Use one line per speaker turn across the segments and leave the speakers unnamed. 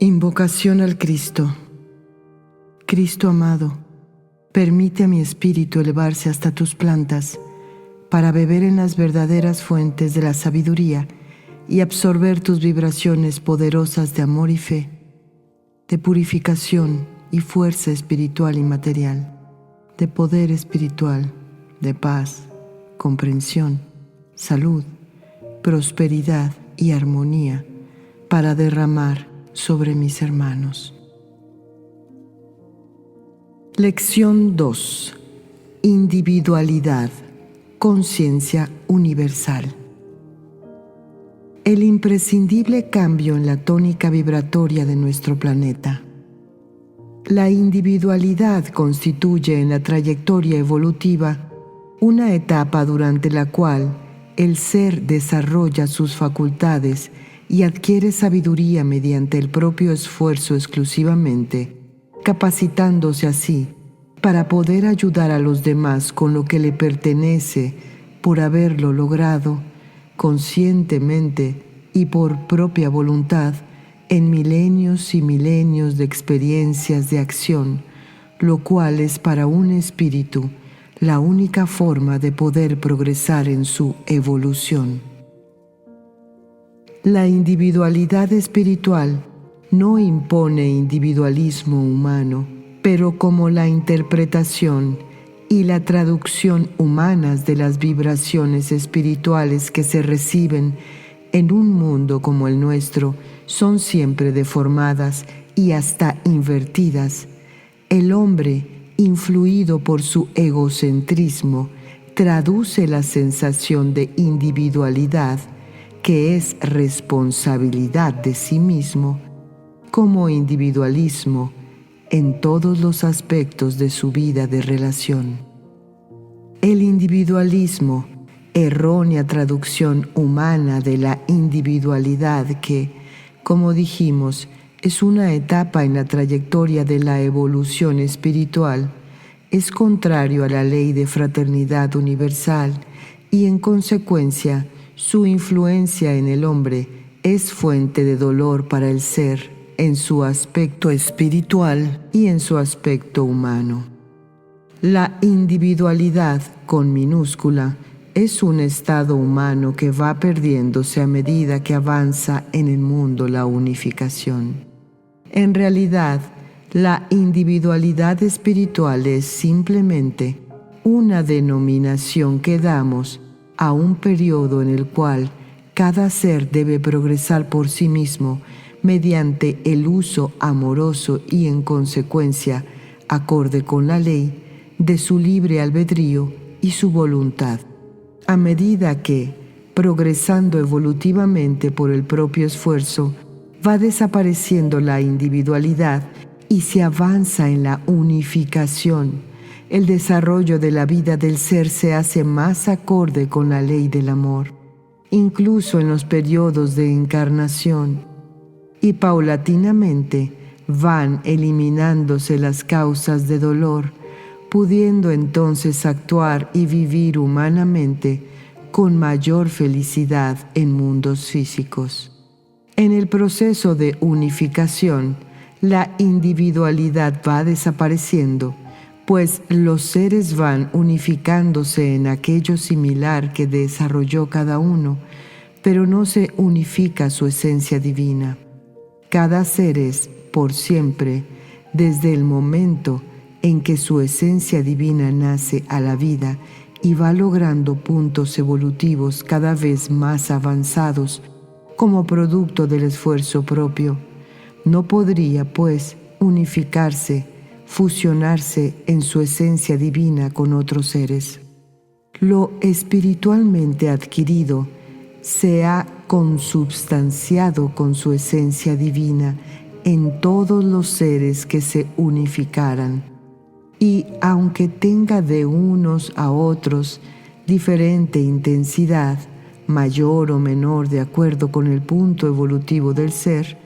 Invocación al Cristo. Cristo amado, permite a mi espíritu elevarse hasta tus plantas para beber en las verdaderas fuentes de la sabiduría y absorber tus vibraciones poderosas de amor y fe, de purificación y fuerza espiritual y material, de poder espiritual, de paz, comprensión, salud, prosperidad y armonía para derramar sobre mis hermanos. Lección 2. Individualidad, conciencia universal. El imprescindible cambio en la tónica vibratoria de nuestro planeta. La individualidad constituye en la trayectoria evolutiva una etapa durante la cual el ser desarrolla sus facultades y adquiere sabiduría mediante el propio esfuerzo exclusivamente, capacitándose así para poder ayudar a los demás con lo que le pertenece por haberlo logrado conscientemente y por propia voluntad en milenios y milenios de experiencias de acción, lo cual es para un espíritu la única forma de poder progresar en su evolución. La individualidad espiritual no impone individualismo humano, pero como la interpretación y la traducción humanas de las vibraciones espirituales que se reciben en un mundo como el nuestro son siempre deformadas y hasta invertidas, el hombre, influido por su egocentrismo, traduce la sensación de individualidad, que es responsabilidad de sí mismo, como individualismo en todos los aspectos de su vida de relación. El individualismo, errónea traducción humana de la individualidad que, como dijimos, es una etapa en la trayectoria de la evolución espiritual, es contrario a la ley de fraternidad universal y, en consecuencia, su influencia en el hombre es fuente de dolor para el ser en su aspecto espiritual y en su aspecto humano. La individualidad con minúscula es un estado humano que va perdiéndose a medida que avanza en el mundo la unificación. En realidad, la individualidad espiritual es simplemente una denominación que damos a un periodo en el cual cada ser debe progresar por sí mismo mediante el uso amoroso y, en consecuencia, acorde con la ley, de su libre albedrío y su voluntad. A medida que, progresando evolutivamente por el propio esfuerzo, va desapareciendo la individualidad y se avanza en la unificación, el desarrollo de la vida del ser se hace más acorde con la ley del amor, incluso en los periodos de encarnación, y paulatinamente van eliminándose las causas de dolor, pudiendo entonces actuar y vivir humanamente con mayor felicidad en mundos físicos. En el proceso de unificación, la individualidad va desapareciendo, pues los seres van unificándose en aquello similar que desarrolló cada uno, pero no se unifica su esencia divina. Cada ser es, por siempre, desde el momento en que su esencia divina nace a la vida y va logrando puntos evolutivos cada vez más avanzados como producto del esfuerzo propio, no podría, pues, unificarse, fusionarse en su esencia divina con otros seres. Lo espiritualmente adquirido se ha consubstanciado con su esencia divina en todos los seres que se unificaran, y aunque tenga de unos a otros diferente intensidad, mayor o menor de acuerdo con el punto evolutivo del ser,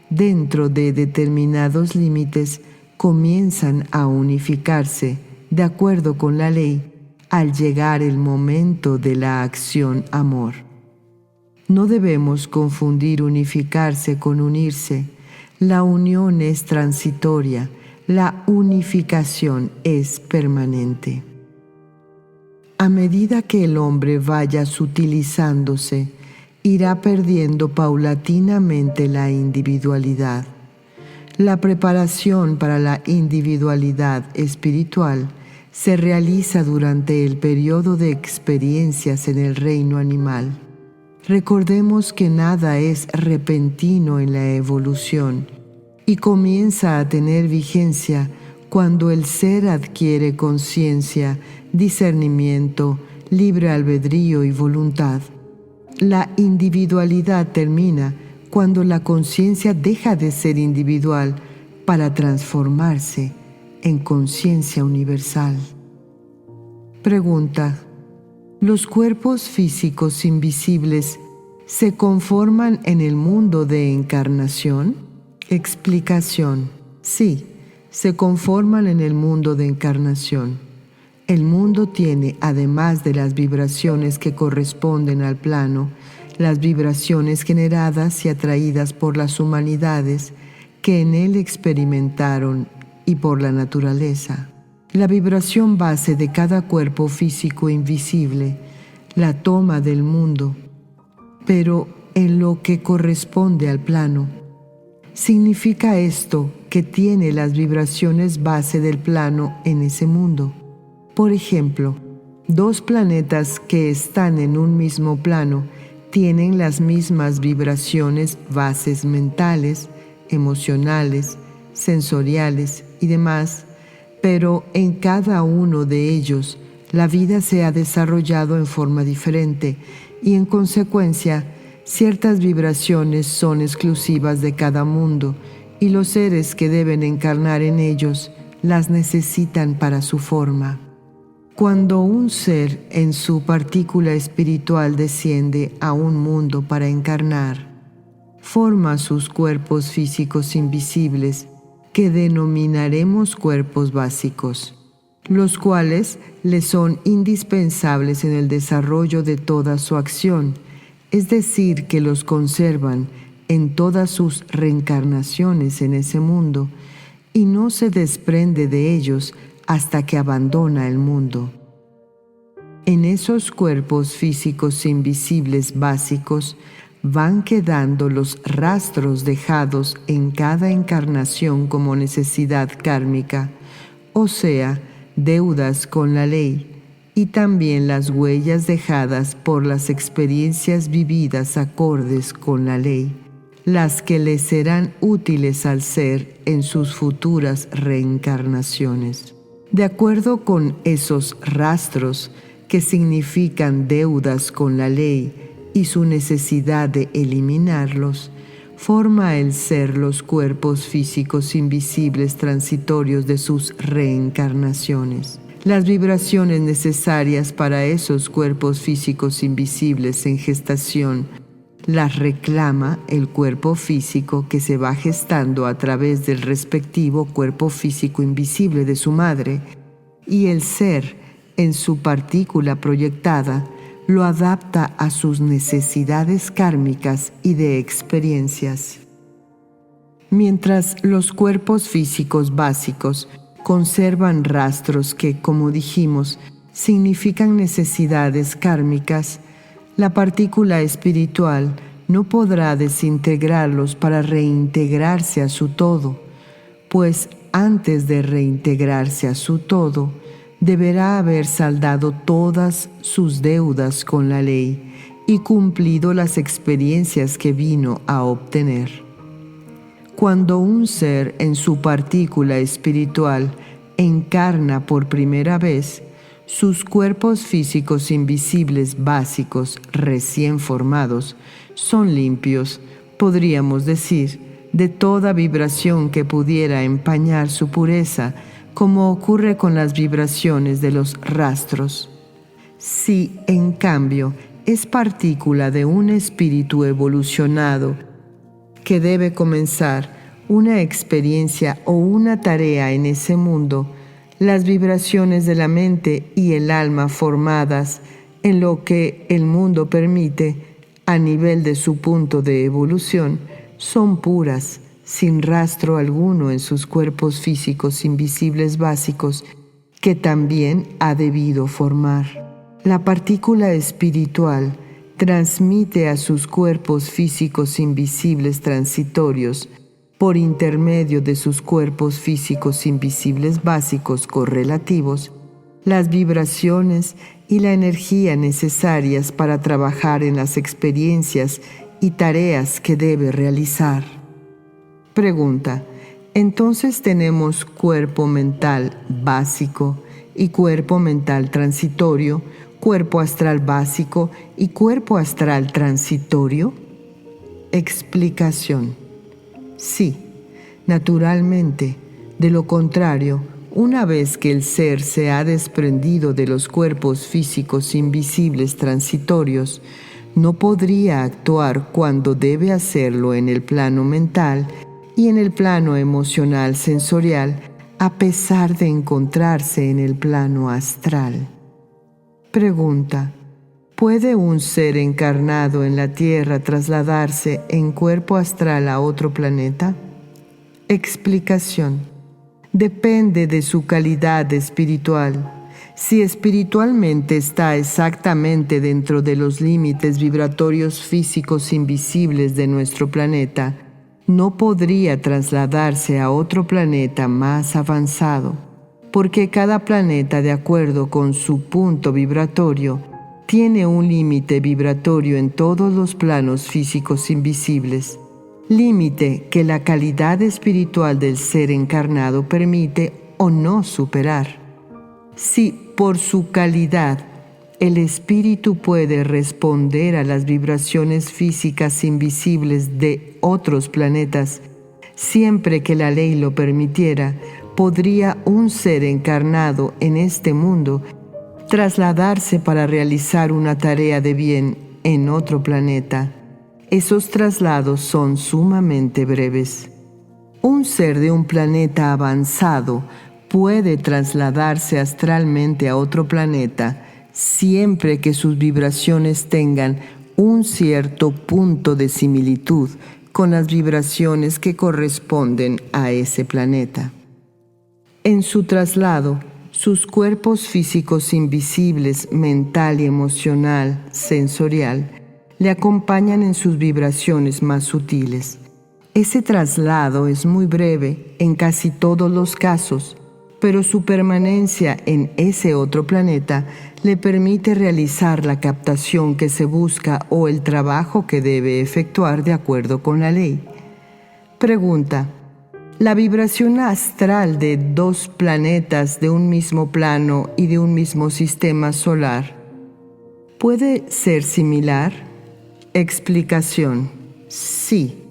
dentro de determinados límites comienzan a unificarse de acuerdo con la ley al llegar el momento de la acción amor. No debemos confundir unificarse con unirse. La unión es transitoria, la unificación es permanente. A medida que el hombre vaya sutilizándose, irá perdiendo paulatinamente la individualidad. La preparación para la individualidad espiritual se realiza durante el periodo de experiencias en el reino animal. Recordemos que nada es repentino en la evolución y comienza a tener vigencia cuando el ser adquiere conciencia, discernimiento, libre albedrío y voluntad. La individualidad termina cuando la conciencia deja de ser individual para transformarse en conciencia universal. Pregunta: ¿los cuerpos físicos invisibles se conforman en el mundo de encarnación? Explicación: sí, se conforman en el mundo de encarnación. El mundo tiene, además de las vibraciones que corresponden al plano, las vibraciones generadas y atraídas por las humanidades que en él experimentaron y por la naturaleza. La vibración base de cada cuerpo físico invisible la toma del mundo, pero en lo que corresponde al plano. Significa esto que tiene las vibraciones base del plano en ese mundo. Por ejemplo, dos planetas que están en un mismo plano tienen las mismas vibraciones bases mentales, emocionales, sensoriales y demás, pero en cada uno de ellos la vida se ha desarrollado en forma diferente y en consecuencia ciertas vibraciones son exclusivas de cada mundo y los seres que deben encarnar en ellos las necesitan para su forma. Cuando un ser en su partícula espiritual desciende a un mundo para encarnar, forma sus cuerpos físicos invisibles que denominaremos cuerpos básicos, los cuales le son indispensables en el desarrollo de toda su acción, es decir, que los conservan en todas sus reencarnaciones en ese mundo y no se desprende de ellos hasta que abandona el mundo. En esos cuerpos físicos invisibles básicos van quedando los rastros dejados en cada encarnación como necesidad kármica, o sea, deudas con la ley, y también las huellas dejadas por las experiencias vividas acordes con la ley, las que le serán útiles al ser en sus futuras reencarnaciones. De acuerdo con esos rastros, que significan deudas con la ley, y su necesidad de eliminarlos, forma el ser los cuerpos físicos invisibles transitorios de sus reencarnaciones. Las vibraciones necesarias para esos cuerpos físicos invisibles en gestación las reclama el cuerpo físico que se va gestando a través del respectivo cuerpo físico invisible de su madre, y el ser, en su partícula proyectada, lo adapta a sus necesidades kármicas y de experiencias. Mientras los cuerpos físicos básicos conservan rastros que, como dijimos, significan necesidades kármicas, la partícula espiritual no podrá desintegrarlos para reintegrarse a su todo, pues antes de reintegrarse a su todo, deberá haber saldado todas sus deudas con la ley y cumplido las experiencias que vino a obtener. Cuando un ser en su partícula espiritual encarna por primera vez, sus cuerpos físicos invisibles básicos recién formados son limpios, podríamos decir, de toda vibración que pudiera empañar su pureza, como ocurre con las vibraciones de los rastros. Si, en cambio, es partícula de un espíritu evolucionado que debe comenzar una experiencia o una tarea en ese mundo, las vibraciones de la mente y el alma formadas en lo que el mundo permite a nivel de su punto de evolución son puras, sin rastro alguno en sus cuerpos físicos invisibles básicos que también ha debido formar. La partícula espiritual transmite a sus cuerpos físicos invisibles transitorios, por intermedio de sus cuerpos físicos invisibles básicos correlativos, las vibraciones y la energía necesarias para trabajar en las experiencias y tareas que debe realizar. Pregunta: entonces tenemos cuerpo mental básico y cuerpo mental transitorio, cuerpo astral básico y cuerpo astral transitorio. Explicación: sí, naturalmente. De lo contrario, una vez que el ser se ha desprendido de los cuerpos físicos invisibles transitorios, no podría actuar cuando debe hacerlo en el plano mental y en el plano emocional sensorial, a pesar de encontrarse en el plano astral. Pregunta: ¿puede un ser encarnado en la Tierra trasladarse en cuerpo astral a otro planeta? Explicación: depende de su calidad espiritual. Si espiritualmente está exactamente dentro de los límites vibratorios físicos invisibles de nuestro planeta, no podría trasladarse a otro planeta más avanzado, porque cada planeta, de acuerdo con su punto vibratorio, tiene un límite vibratorio en todos los planos físicos invisibles, límite que la calidad espiritual del ser encarnado permite o no superar. Si por su calidad el espíritu puede responder a las vibraciones físicas invisibles de otros planetas, siempre que la ley lo permitiera, podría un ser encarnado en este mundo trasladarse para realizar una tarea de bien en otro planeta. Esos traslados son sumamente breves. Un ser de un planeta avanzado puede trasladarse astralmente a otro planeta siempre que sus vibraciones tengan un cierto punto de similitud con las vibraciones que corresponden a ese planeta. En su traslado, sus cuerpos físicos invisibles, mental y emocional, sensorial, le acompañan en sus vibraciones más sutiles. Ese traslado es muy breve en casi todos los casos, pero su permanencia en ese otro planeta le permite realizar la captación que se busca o el trabajo que debe efectuar de acuerdo con la ley. Pregunta: ¿la vibración astral de dos planetas de un mismo plano y de un mismo sistema solar puede ser similar? Explicación: sí,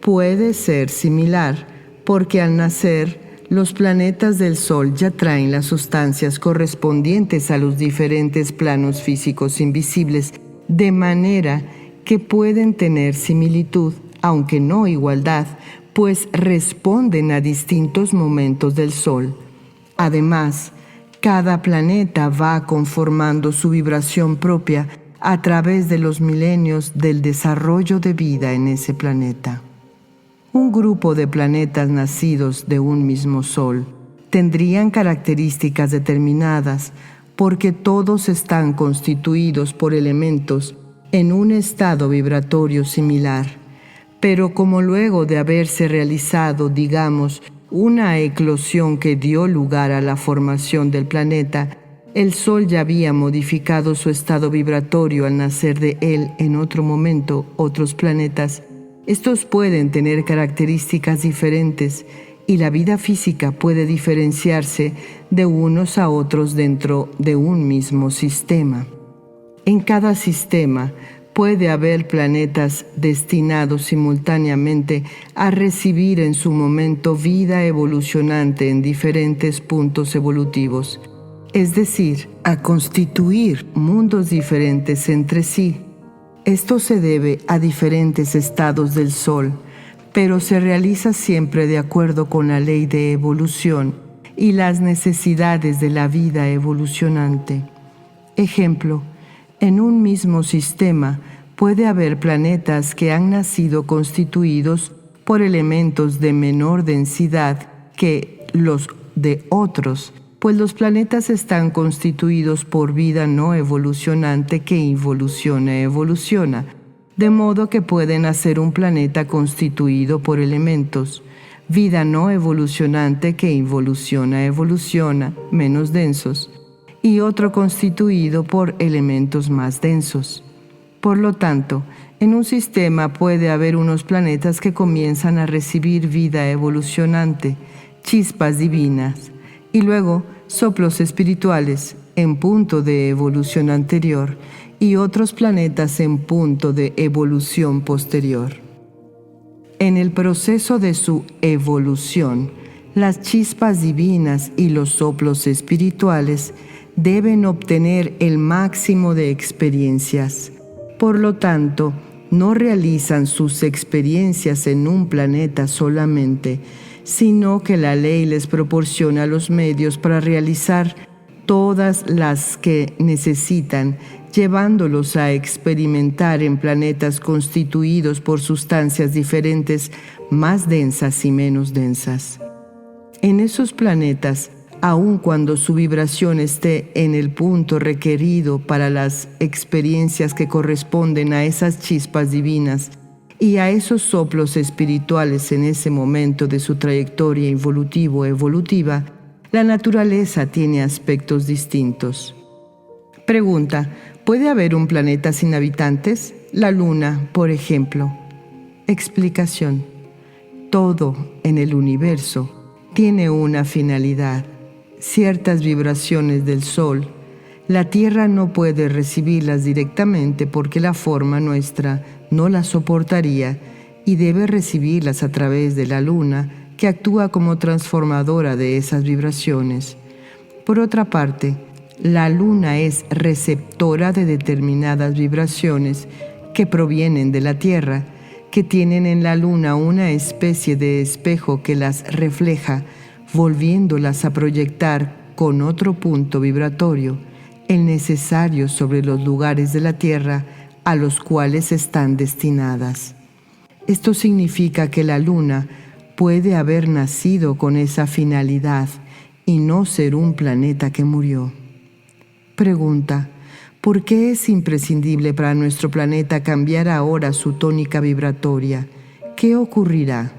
puede ser similar, porque al nacer, los planetas del Sol ya traen las sustancias correspondientes a los diferentes planos físicos invisibles, de manera que pueden tener similitud, aunque no igualdad, pues responden a distintos momentos del Sol. Además, cada planeta va conformando su vibración propia a través de los milenios del desarrollo de vida en ese planeta. Un grupo de planetas nacidos de un mismo Sol tendrían características determinadas porque todos están constituidos por elementos en un estado vibratorio similar. Pero como luego de haberse realizado, digamos, una eclosión que dio lugar a la formación del planeta, el Sol ya había modificado su estado vibratorio al nacer de él en otro momento otros planetas. Estos pueden tener características diferentes y la vida física puede diferenciarse de unos a otros dentro de un mismo sistema. En cada sistema puede haber planetas destinados simultáneamente a recibir en su momento vida evolucionante en diferentes puntos evolutivos, es decir, a constituir mundos diferentes entre sí. Esto se debe a diferentes estados del Sol, pero se realiza siempre de acuerdo con la ley de evolución y las necesidades de la vida evolucionante. Ejemplo: en un mismo sistema puede haber planetas que han nacido constituidos por elementos de menor densidad que los de otros, pues los planetas están constituidos por vida no evolucionante que evoluciona, de modo que pueden hacer un planeta constituido por elementos, vida no evolucionante que evoluciona, menos densos, y otro constituido por elementos más densos. Por lo tanto, en un sistema puede haber unos planetas que comienzan a recibir vida evolucionante, chispas divinas, y luego soplos espirituales en punto de evolución anterior y otros planetas en punto de evolución posterior. En el proceso de su evolución, las chispas divinas y los soplos espirituales deben obtener el máximo de experiencias. Por lo tanto, no realizan sus experiencias en un planeta solamente, sino que la ley les proporciona los medios para realizar todas las que necesitan, llevándolos a experimentar en planetas constituidos por sustancias diferentes, más densas y menos densas. En esos planetas, aun cuando su vibración esté en el punto requerido para las experiencias que corresponden a esas chispas divinas y a esos soplos espirituales en ese momento de su trayectoria evolutiva, la naturaleza tiene aspectos distintos. Pregunta: ¿puede haber un planeta sin habitantes? La Luna, por ejemplo. Explicación: todo en el universo tiene una finalidad, ciertas vibraciones del Sol. La Tierra no puede recibirlas directamente porque la forma nuestra no las soportaría y debe recibirlas a través de la Luna, que actúa como transformadora de esas vibraciones. Por otra parte, la Luna es receptora de determinadas vibraciones que provienen de la Tierra, que tienen en la Luna una especie de espejo que las refleja, volviéndolas a proyectar con otro punto vibratorio, el necesario sobre los lugares de la Tierra a los cuales están destinadas. Esto significa que la Luna puede haber nacido con esa finalidad y no ser un planeta que murió. Pregunta: ¿por qué es imprescindible para nuestro planeta cambiar ahora su tónica vibratoria? ¿Qué ocurrirá?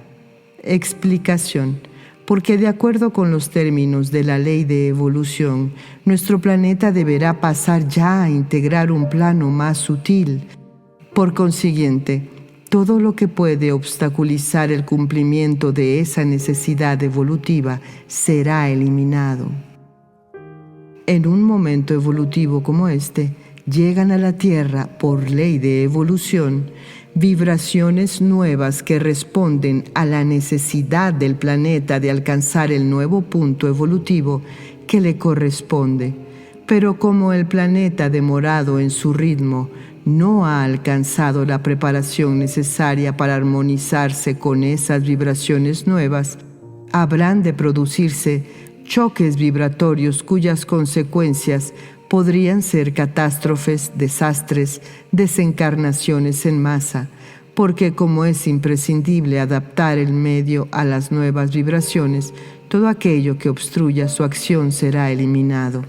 Explicación: porque de acuerdo con los términos de la ley de evolución, nuestro planeta deberá pasar ya a integrar un plano más sutil. Por consiguiente, todo lo que puede obstaculizar el cumplimiento de esa necesidad evolutiva será eliminado. En un momento evolutivo como este, llegan a la Tierra, por ley de evolución, vibraciones nuevas que responden a la necesidad del planeta de alcanzar el nuevo punto evolutivo que le corresponde. Pero como el planeta, demorado en su ritmo, no ha alcanzado la preparación necesaria para armonizarse con esas vibraciones nuevas, habrán de producirse choques vibratorios cuyas consecuencias podrían ser catástrofes, desastres, desencarnaciones en masa, porque como es imprescindible adaptar el medio a las nuevas vibraciones, todo aquello que obstruya su acción será eliminado.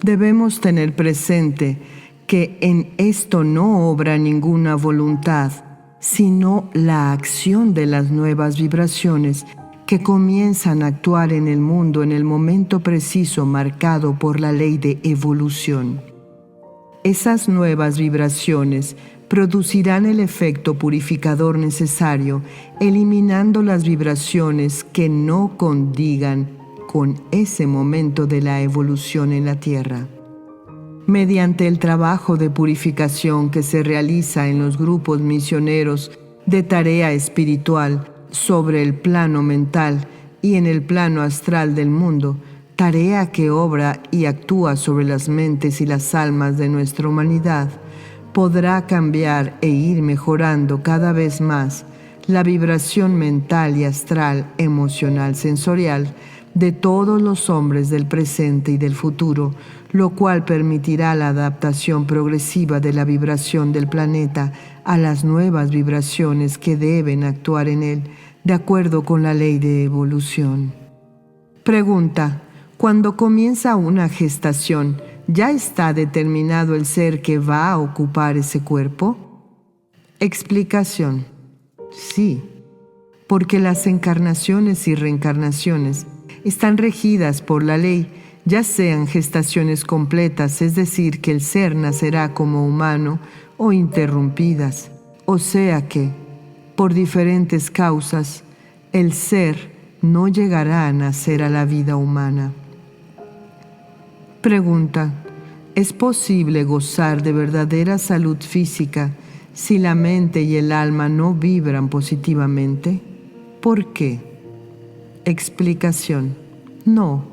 Debemos tener presente que en esto no obra ninguna voluntad, sino la acción de las nuevas vibraciones que comienzan a actuar en el mundo en el momento preciso marcado por la ley de evolución. Esas nuevas vibraciones producirán el efecto purificador necesario, eliminando las vibraciones que no condigan con ese momento de la evolución en la Tierra. Mediante el trabajo de purificación que se realiza en los grupos misioneros de tarea espiritual sobre el plano mental y en el plano astral del mundo, tarea que obra y actúa sobre las mentes y las almas de nuestra humanidad, podrá cambiar e ir mejorando cada vez más la vibración mental y astral emocional sensorial de todos los hombres del presente y del futuro, lo cual permitirá la adaptación progresiva de la vibración del planeta a las nuevas vibraciones que deben actuar en él, de acuerdo con la ley de evolución. Pregunta: cuando comienza una gestación, ¿ya está determinado el ser que va a ocupar ese cuerpo? Explicación: sí, porque las encarnaciones y reencarnaciones están regidas por la ley, ya sean gestaciones completas, es decir, que el ser nacerá como humano, o interrumpidas, o sea que, por diferentes causas, el ser no llegará a nacer a la vida humana. Pregunta: ¿es posible gozar de verdadera salud física si la mente y el alma no vibran positivamente? ¿Por qué? Explicación: no,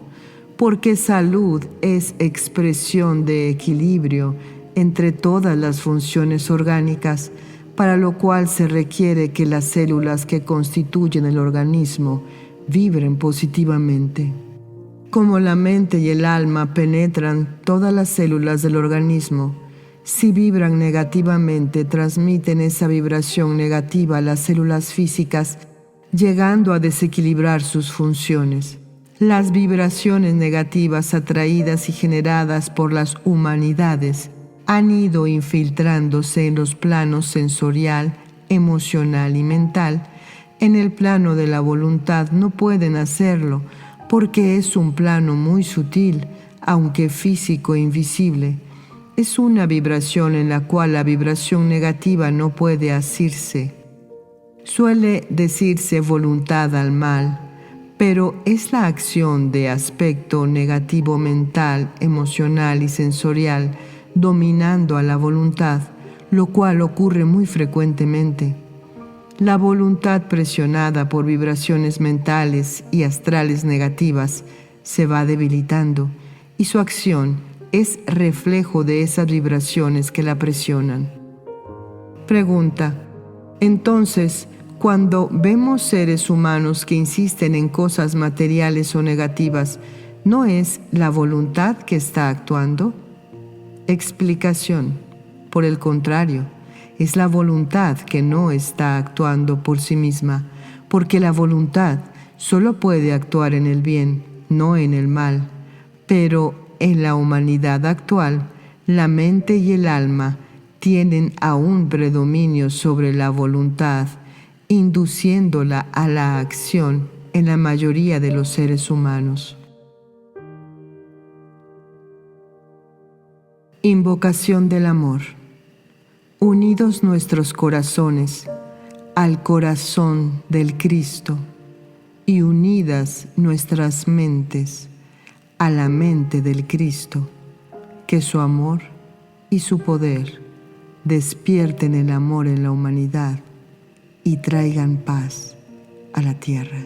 porque salud es expresión de equilibrio entre todas las funciones orgánicas, para lo cual se requiere que las células que constituyen el organismo vibren positivamente. Como la mente y el alma penetran todas las células del organismo, si vibran negativamente, transmiten esa vibración negativa a las células físicas, llegando a desequilibrar sus funciones. Las vibraciones negativas atraídas y generadas por las humanidades han ido infiltrándose en los planos sensorial, emocional y mental. En el plano de la voluntad no pueden hacerlo, porque es un plano muy sutil, aunque físico e invisible. Es una vibración en la cual la vibración negativa no puede asirse. Suele decirse voluntad al mal, pero es la acción de aspecto negativo mental, emocional y sensorial dominando a la voluntad, lo cual ocurre muy frecuentemente. La voluntad, presionada por vibraciones mentales y astrales negativas, se va debilitando, y su acción es reflejo de esas vibraciones que la presionan. Pregunta: entonces, cuando vemos seres humanos que insisten en cosas materiales o negativas, ¿no es la voluntad que está actuando? Explicación: por el contrario, es la voluntad que no está actuando por sí misma, porque la voluntad solo puede actuar en el bien, no en el mal. Pero en la humanidad actual, la mente y el alma tienen aún predominio sobre la voluntad, induciéndola a la acción en la mayoría de los seres humanos. Invocación del amor. Unidos nuestros corazones al corazón del Cristo y unidas nuestras mentes a la mente del Cristo, que su amor y su poder despierten el amor en la humanidad y traigan paz a la tierra.